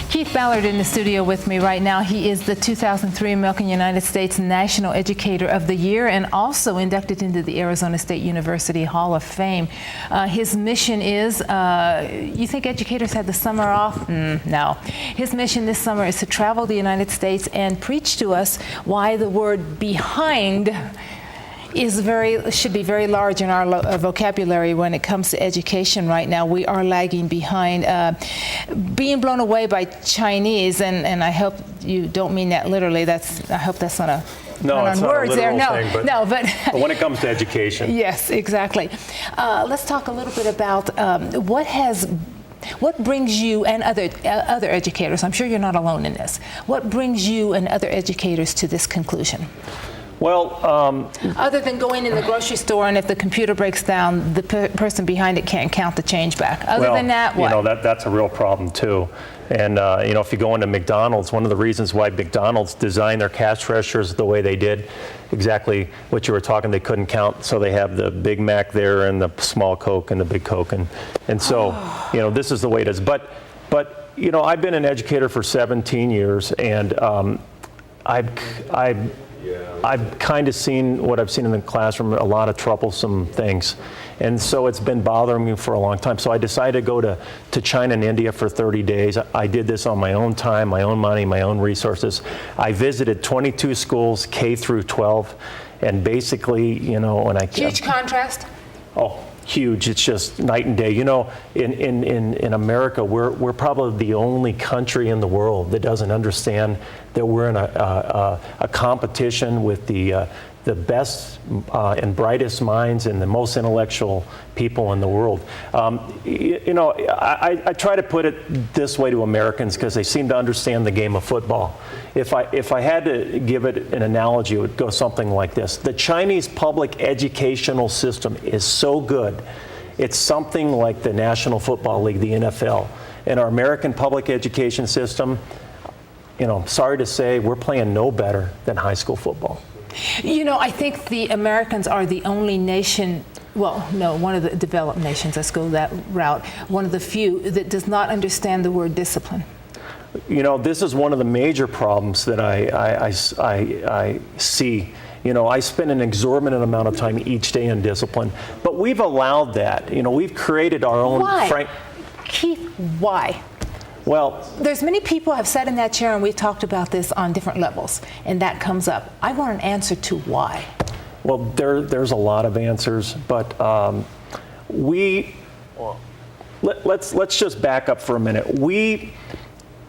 Keith Ballard in the studio with me right now. He is the 2003 American United States National Educator of the Year and also inducted into the Arizona State University Hall of Fame. His mission is, you think educators had the summer off? No. His mission this summer is to travel the United States and preach to us why the word behind should be very large in our vocabulary when it comes to education right now. We are lagging behind. Being blown away by Chinese, and I hope you don't mean that literally. I hope that's not a no, it's not words a literal there. thing, but when it comes to education. Yes, exactly. Let's talk a little bit about what brings you and other educators, I'm sure you're not alone in this, what brings you and other educators to this conclusion? Well, other than going in the grocery store and if the computer breaks down, the person behind it can't count the change back. Other than that, what? You know, that's a real problem too. And you know, if you go into McDonald's, one of the reasons why McDonald's designed their cash registers the way they did, exactly what you were talking, they couldn't count, so they have the Big Mac there and the small Coke and the big Coke, and so you know, this is the way it is. But you know, I've been an educator for 17 years, and I've kind of seen what I've seen in the classroom, a lot of troublesome things. And so it's been bothering me for a long time. So I decided to go to China and India for 30 days. I did this on my own time, my own money, my own resources. I visited 22 schools, K through 12, and basically, you know, when I... Huge contrast? Oh, huge. It's just night and day. You know, in America, we're probably the only country in the world that doesn't understand that we're in a competition with the best and brightest minds and the most intellectual people in the world. You know, I try to put it this way to Americans because they seem to understand the game of football. If I had to give it an analogy, it would go something like this. The Chinese public educational system is so good, it's something like the National Football League, the NFL. And our American public education system, you know, sorry to say, we're playing no better than high school football. You know, I think the Americans are the only nation, well, no, one of the developed nations, let's go that route, one of the few that does not understand the word discipline. You know, this is one of the major problems that I see. You know, I spend an exorbitant amount of time each day in discipline, but we've allowed that. You know, we've created our own... Why? Keith, why? Well, there's many people have sat in that chair and we've talked about this on different levels, and that comes up. I want an answer to why. Well, there's a lot of answers, but let's just back up for a minute.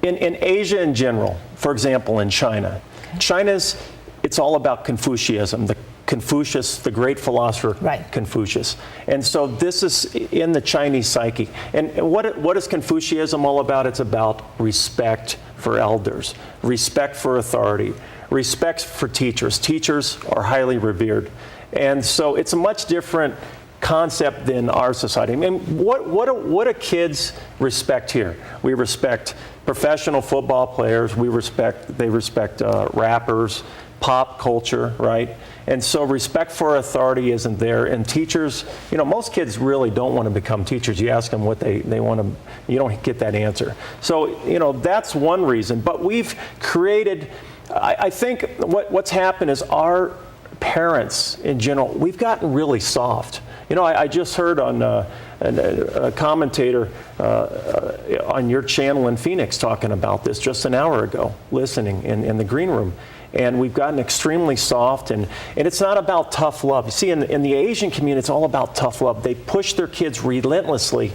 In Asia in general, for example, in China, it's all about Confucianism. Confucius, the great philosopher, right. Confucius. And so this is in the Chinese psyche. And what is Confucianism all about? It's about respect for elders, respect for authority, respect for teachers. Teachers are highly revered. And so it's a much different concept than our society. I mean, what do kids respect here? We respect professional football players. They respect rappers, pop culture, right? And so respect for authority isn't there. And teachers, you know, most kids really don't want to become teachers. You ask them what they want to, you don't get that answer. So, you know, that's one reason. But we've created, I think what's happened is our parents in general, we've gotten really soft. You know, I just heard on a commentator on your channel in Phoenix talking about this just an hour ago, listening in the green room. And we've gotten extremely soft, and it's not about tough love. You see, in the Asian community, it's all about tough love. They push their kids relentlessly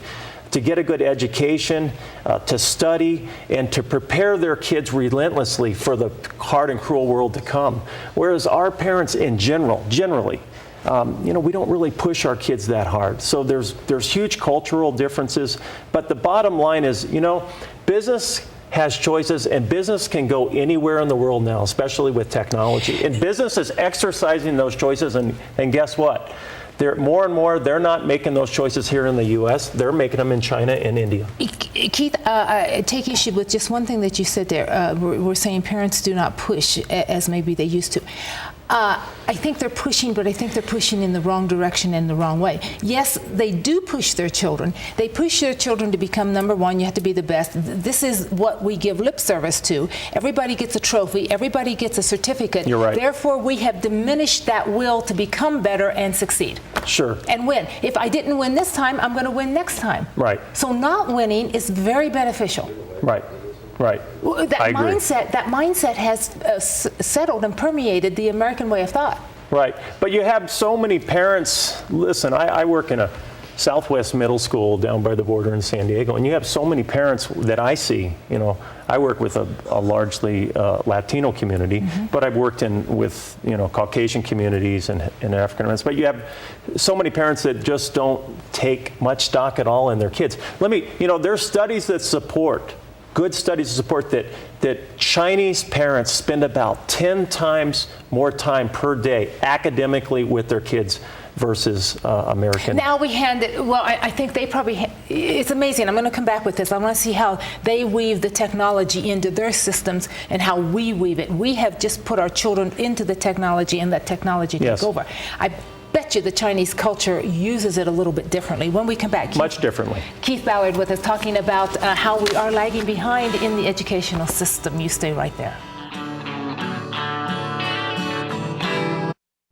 to get a good education, to study, and to prepare their kids relentlessly for the hard and cruel world to come. Whereas our parents in generally, you know, we don't really push our kids that hard. So there's huge cultural differences. But the bottom line is, you know, business has choices, and business can go anywhere in the world now, especially with technology. And business is exercising those choices, and guess what? They're more and more, they're not making those choices here in the U.S. They're making them in China and India. Keith, I take issue with just one thing that you said there. We're saying parents do not push as maybe they used to. I think they're pushing, but I think they're pushing in the wrong direction and the wrong way. Yes, they do push their children. They push their children to become number one. You have to be the best. This is what we give lip service to. Everybody gets a trophy. Everybody gets a certificate. You're right. Therefore, we have diminished that will to become better and succeed. Sure. And win. If I didn't win this time, I'm going to win next time. Right. So not winning is very beneficial. Right. Right. That I agree. mindset has settled and permeated the American way of thought. Right. But you have so many parents. Listen, I work in a Southwest middle school down by the border in San Diego, and you have so many parents that I see. You know, I work with a largely Latino community, but I've worked with Caucasian communities and African Americans. But you have so many parents that just don't take much stock at all in their kids. There's studies that support. Good studies support that Chinese parents spend about 10 times more time per day academically with their kids versus American. Now we hand it, well, I think they probably, it's amazing. I'm going to come back with this. I want to see how they weave the technology into their systems and how we weave it. We have just put our children into the technology and let technology take over. I bet you the Chinese culture uses it a little bit differently. When we come back, much differently. Keith Ballard with us talking about how we are lagging behind in the educational system. You stay right there.